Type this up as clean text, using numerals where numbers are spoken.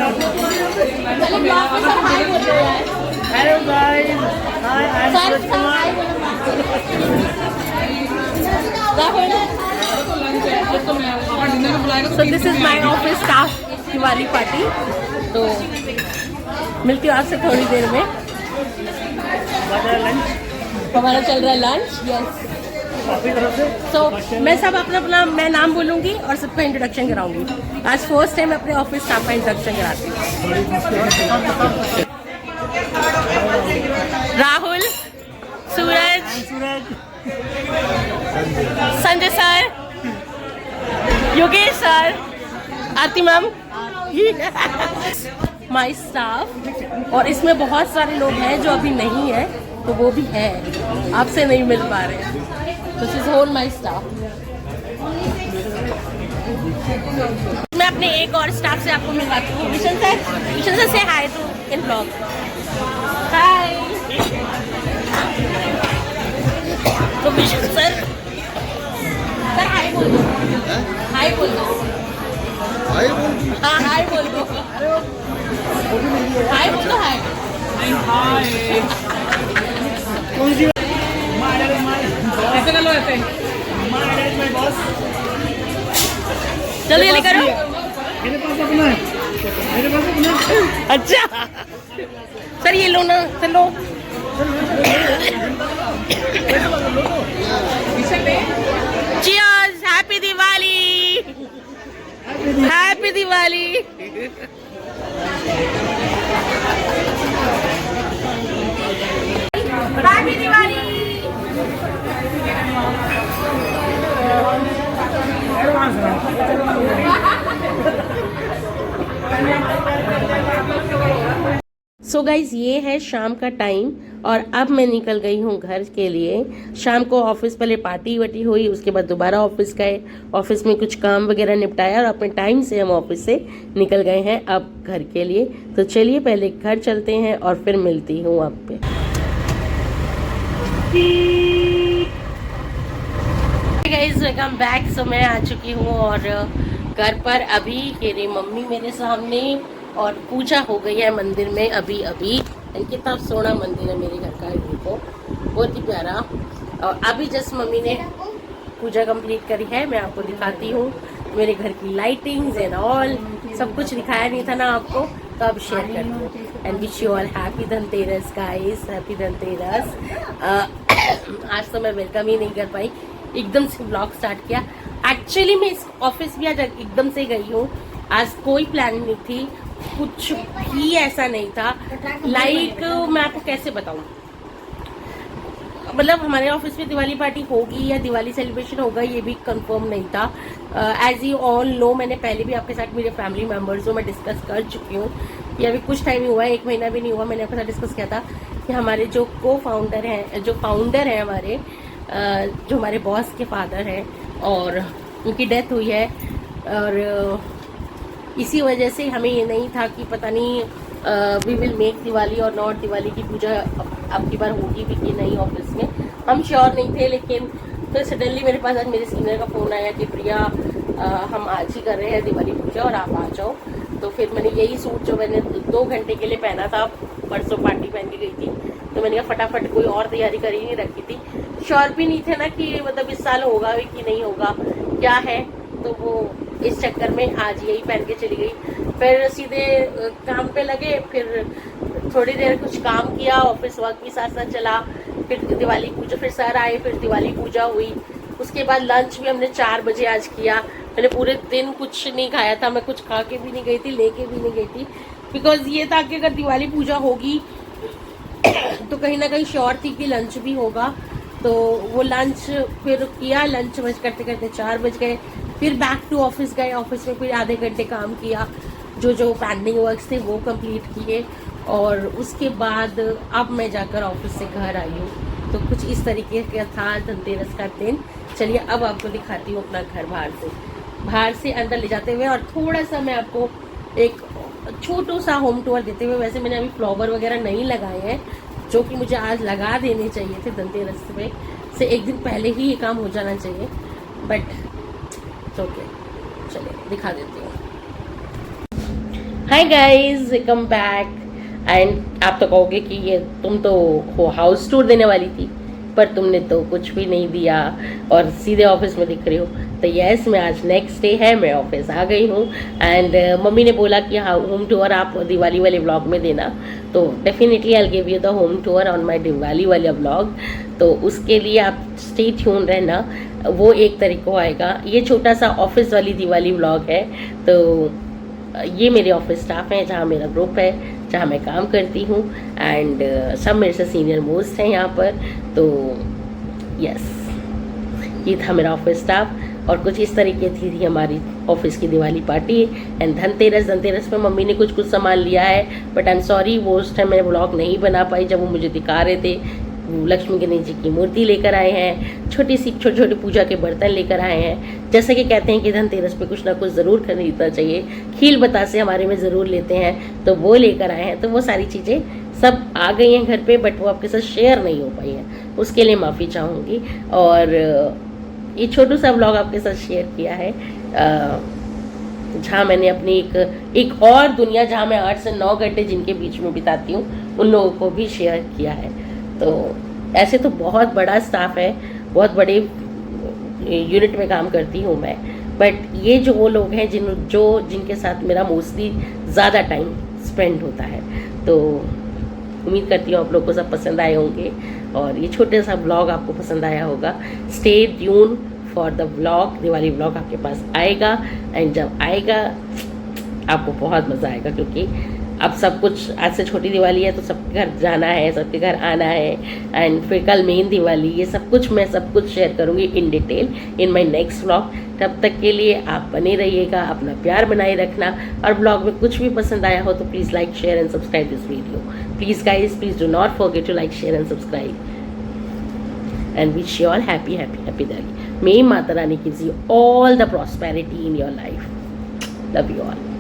Hello guys. Hi, I'm Sushma. So this is my office staff Diwali party. तो मिलती हूँ आपसे थोड़ी देर में. हमारा चल रहा है लंच. यस. तो मैं सब अपना मैं नाम बोलूँगी और सबका इंट्रोडक्शन कराऊंगी. आज फर्स्ट टाइम अपने ऑफिस स्टाफ का इंट्रोडक्शन कराती हूँ. राहुल, सूरज, संजय सर, योगेश सर, आरती मैम, माई स्टाफ. और इसमें बहुत सारे लोग हैं जो अभी नहीं है, तो वो भी है, आपसे नहीं मिल पा रहे. This is whole my staff. मैं अपने एक और स्टाफ से आपको मिलवाती हूँ. विशन सर से हाय टू इन ब्लॉग. हाय. तो विशन सर हाय बोल दो. हाय बोल दो. हाँ हाय बोल दो. हाय बोल दो. हाय. ऐसे कर लो. ऐसे चलो ये करो. मेरे पास अपना है. अच्छा सर ये लो ना. चलो Cheers! Happy Diwali! Happy Diwali! Happy Diwali! So guys ये है शाम का टाइम और अब मैं निकल गई हूँ घर के लिए. शाम को ऑफिस पहले पार्टी वार्टी हुई, उसके बाद दोबारा ऑफिस गए, ऑफिस में कुछ काम वगैरह निपटाया और अपने टाइम से हम ऑफिस से निकल गए हैं अब घर के लिए. तो चलिए पहले घर चलते हैं और फिर मिलती हूँ आप पे. Guys welcome back. सो मैं आ चुकी हूँ और घर पर अभी मेरी मम्मी मेरे सामने और पूजा हो गई है मंदिर में अभी. कितना सोना मंदिर है मेरे घर का. देखो बहुत ही प्यारा. और अभी जस्ट मम्मी ने पूजा कंप्लीट करी है. मैं आपको दिखाती हूँ मेरे घर की लाइटिंग्स एंड ऑल. सब कुछ दिखाया नहीं था ना आपको, तो अब शेयर करती हूँ. And wish you all happy Dhanteras guys. Happy Dhanteras. आज तो मैं वेलकम ही नहीं कर पाई, एकदम से ब्लॉग स्टार्ट किया. एक्चुअली मैं इस ऑफिस भी आज एकदम से गई हूँ. आज कोई प्लान नहीं थी, कुछ भी ऐसा नहीं था. लाइक मैं आपको कैसे बताऊं, मतलब हमारे ऑफिस में दिवाली पार्टी होगी या दिवाली सेलिब्रेशन होगा ये भी कंफर्म नहीं था. एज यू ऑल नो, मैंने पहले भी आपके साथ मेरे फैमिली मेम्बर्स जो मैं डिस्कस कर चुकी हूँ. ये अभी कुछ टाइम ही हुआ है, 1 महीना भी नहीं हुआ. मैंने आपके साथ डिस्कस किया था कि हमारे जो फाउंडर हैं हमारे, जो हमारे बॉस के फादर हैं और उनकी डेथ हुई है. और इसी वजह से हमें ये नहीं था कि पता नहीं वी विल मेक दिवाली और नॉट दिवाली की पूजा अब की बार होगी भी कि नहीं ऑफिस में. हम श्योर नहीं थे, लेकिन फिर सडनली मेरे पास आज मेरे सीनियर का फ़ोन आया कि प्रिया हम आज ही कर रहे हैं दिवाली पूजा और आप आ जाओ. तो फिर मैंने यही सूट जो मैंने 2 घंटे के लिए पहना था, परसों पार्टी पहन के गई थी, तो मैंने कहा फटाफट कोई और तैयारी कर ही नहीं रखी थी. श्योर भी नहीं थे ना कि मतलब इस साल होगा भी कि नहीं होगा क्या है. तो वो इस चक्कर में आज यही पहन के चली गई. फिर सीधे काम पे लगे, फिर थोड़ी देर कुछ काम किया, ऑफिस वर्क भी साथ साथ चला. फिर दिवाली पूजा, फिर सर आए, फिर दिवाली पूजा हुई. उसके बाद लंच भी हमने 4 बजे आज किया. मैंने पूरे दिन कुछ नहीं खाया था, मैं कुछ खा के भी नहीं गई थी, लेके भी नहीं गई थी, बिकॉज ये था कि अगर दिवाली पूजा होगी तो कहीं ना कहीं श्योर थी कि लंच भी होगा. तो वो लंच फिर किया. लंच करते करते 4 बज गए. फिर बैक टू ऑफिस गए. ऑफिस में फिर आधे घंटे काम किया, जो पेंडिंग वर्क्स थे वो कंप्लीट किए. और उसके बाद अब मैं जाकर ऑफिस से घर आई हूँ. तो कुछ इस तरीके का था धनतेरस का दिन. चलिए अब आपको दिखाती हूँ अपना घर बाहर से अंदर ले जाते हुए, और थोड़ा सा मैं आपको एक छोटू सा होम टूर देते हुए. वैसे मैंने अभी फ्लावर वगैरह नहीं लगाए हैं, जो कि मुझे आज लगा देने चाहिए थे. धनतेरस में से 1 दिन पहले ही ये काम हो जाना चाहिए, बट ओके. चलिए दिखा देती हूँ. Hi guys, welcome back. And आप तो कहोगे कि ये तुम तो हो हाउस टूर देने वाली थी, पर तुमने तो कुछ भी नहीं दिया और सीधे ऑफिस में दिख रही हो। तो यस, मैं आज नेक्स्ट डे है, मैं ऑफिस आ गई हूँ। एंड मम्मी ने बोला कि हाँ, होम टूर आप दिवाली वाले व्लॉग में देना, तो definitely I give you the home tour on my Diwali वाला व्लॉग। तो उसके लिए आप स्टे ट्यून रहना, वो एक तरीका आएगा। ये छोटा सा ऑफिस वाली दिवाली व्लॉग है। तो ये मेरे ऑफिस स्टाफ हैं, जहाँ मेरा ग्रुप है, जहाँ मैं काम करती हूँ। एंड सब मेरे से सीनियर मोस्ट हैं यहाँ पर। तो यस, ये था मेरा ऑफिस स्टाफ और कुछ इस तरीके थी हमारी ऑफिस की दिवाली पार्टी। एंड धनतेरस पे मम्मी ने कुछ सामान लिया है, बट आई एम सॉरी, वो उस टाइम मैं व्लॉग नहीं बना पाई जब वो मुझे दिखा रहे थे। लक्ष्मी गणेश जी की मूर्ति लेकर आए हैं, छोटी छोटी पूजा के बर्तन लेकर आए हैं। जैसे कि कहते हैं कि धनतेरस पे कुछ ना कुछ ज़रूर खरीदना चाहिए, खील बतासे हमारे में ज़रूर लेते हैं, तो वो लेकर आए हैं। तो वो सारी चीज़ें सब आ गई हैं घर पे, बट वो आपके साथ शेयर नहीं हो पाई है, उसके लिए माफ़ी चाहूँगी। और ये छोटू सा व्लॉग आपके साथ शेयर किया है, जहाँ मैंने अपनी एक और दुनिया, जहाँ मैं 8 से 9 घंटे जिनके बीच में बिताती हूँ, उन लोगों को भी शेयर किया है। तो ऐसे तो बहुत बड़ा स्टाफ है, बहुत बड़े यूनिट में काम करती हूँ मैं, बट ये जो वो लोग हैं जिनके साथ मेरा मोस्टली ज़्यादा टाइम स्पेंड होता है। तो उम्मीद करती हूँ आप लोग को सब पसंद आए होंगे और ये छोटे सा ब्लॉग आपको पसंद आया होगा। Stay tune for the vlog, Diwali vlog आपके पास आएगा। एंड जब आएगा आपको बहुत मज़ा आएगा, क्योंकि अब सब कुछ, आज से छोटी दिवाली है तो सबके घर जाना है, सबके घर आना है। एंड फिर कल मेन दिवाली, ये सब कुछ मैं सब कुछ शेयर करूँगी in detail in my next vlog. तब तक के लिए आप बने रहिएगा, अपना प्यार बनाए रखना। और ब्लॉग में कुछ भी पसंद आया हो तो please like, share and subscribe this video. Please guys, please do not forget to like, share and subscribe. And wish you all happy Diwali. May Mata Rani gives you all the prosperity in your life. Love you all.